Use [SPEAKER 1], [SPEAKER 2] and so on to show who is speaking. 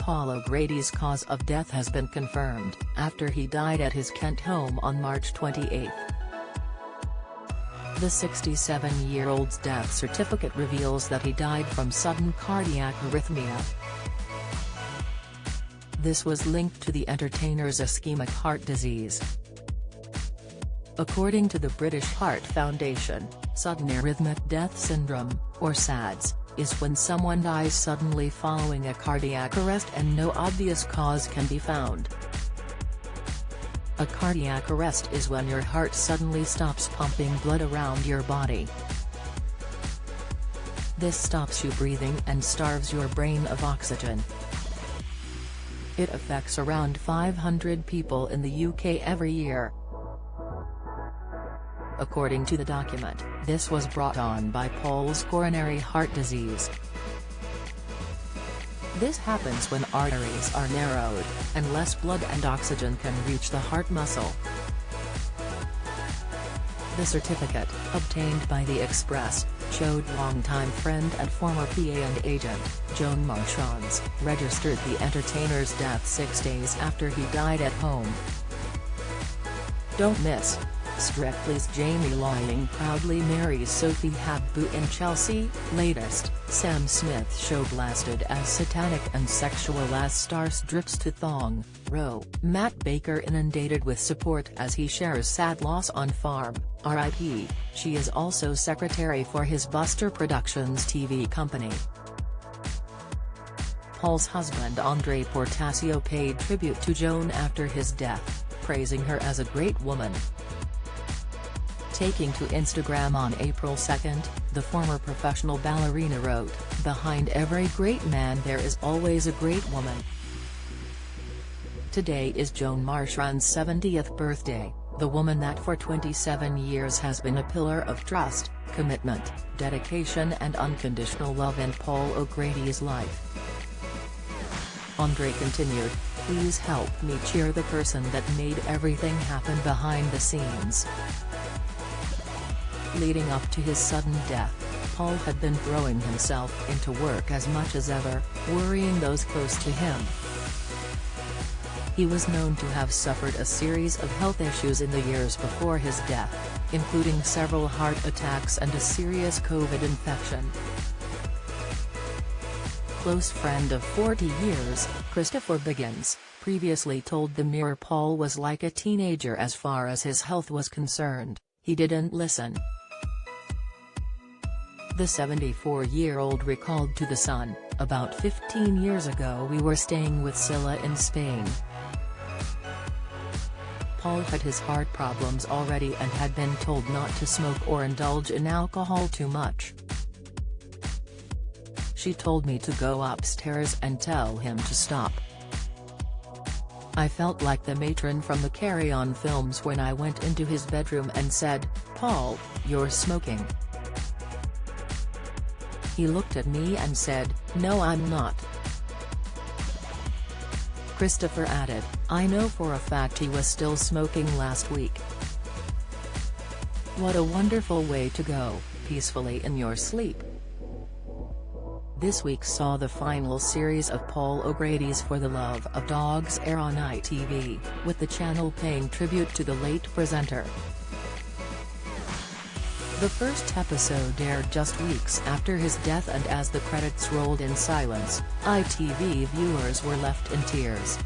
[SPEAKER 1] Paul O'Grady's cause of death has been confirmed, after he died at his Kent home on March 28. The 67-year-old's death certificate reveals that he died from sudden cardiac arrhythmia. This was linked to the entertainer's ischemic heart disease. According to the British Heart Foundation, sudden arrhythmic death syndrome, or SADS, is when someone dies suddenly following a cardiac arrest and no obvious cause can be found. A cardiac arrest is when your heart suddenly stops pumping blood around your body. This stops you breathing and starves your brain of oxygen. It affects around 500 people in the UK every year. According to the document, this was brought on by Paul's coronary heart disease. This happens when arteries are narrowed, and less blood and oxygen can reach the heart muscle. The certificate, obtained by The Express, showed longtime friend and former PA and agent, Joan Marchion's, registered the entertainer's death 6 days after he died at home. Don't miss. Strictly's Jamie Laing proudly marries Sophie Habbu in Chelsea. Latest, Sam Smith show blasted as satanic and sexual as star strips to thong, row. Matt Baker inundated with support as he shares sad loss on farm, RIP. She is also secretary for his Buster Productions TV company. Paul's husband Andre Portasio paid tribute to Joan after his death, praising her as a great woman. Taking to Instagram on April 2, the former professional ballerina wrote, "Behind every great man there is always a great woman." Today is Joan Marchion's 70th birthday, the woman that for 27 years has been a pillar of trust, commitment, dedication and unconditional love in Paul O'Grady's life. Andre continued, "Please help me cheer the person that made everything happen behind the scenes." Leading up to his sudden death, Paul had been throwing himself into work as much as ever, worrying those close to him. He was known to have suffered a series of health issues in the years before his death, including several heart attacks and a serious COVID infection. Close friend of 40 years, Christopher Biggins, previously told the Mirror Paul was like a teenager as far as his health was concerned. He didn't listen. The 74-year-old recalled to The Sun, "About 15 years ago we were staying with Scylla in Spain. Paul had his heart problems already and had been told not to smoke or indulge in alcohol too much. She told me to go upstairs and tell him to stop. I felt like the matron from the Carry On films when I went into his bedroom and said, 'Paul, you're smoking.' He looked at me and said, 'No, I'm not.'" Christopher added, "I know for a fact he was still smoking last week. What a wonderful way to go, peacefully in your sleep." This week saw the final series of Paul O'Grady's For the Love of Dogs air on ITV, with the channel paying tribute to the late presenter. The first episode aired just weeks after his death, and as the credits rolled in silence, ITV viewers were left in tears.